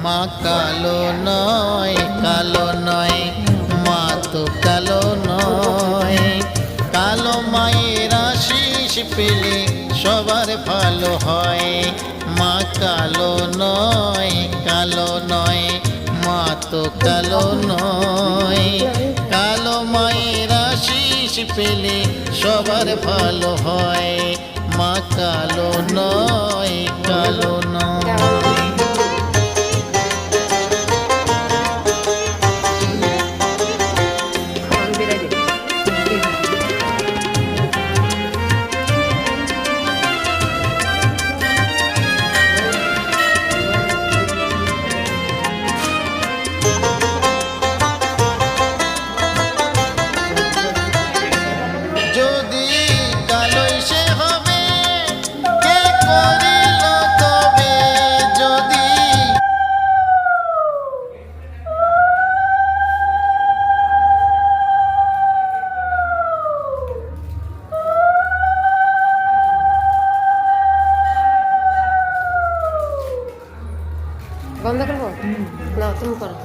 মা কালো নয়, কালো নয়, মা তো কালো নয়। কালো মায়ের আশিস পেলে সবার ভালো হয়। মা কালো নয়, কালো নয়, মা তো কালো নয়। কালো মায়ের আশিস পেলে সবার ভালো হয়। মা কালো নয়, কালো নয়। যদি কালোই সে হবে, কে করিল তবে? যদি বন্ধ করবো না, তুমি করো।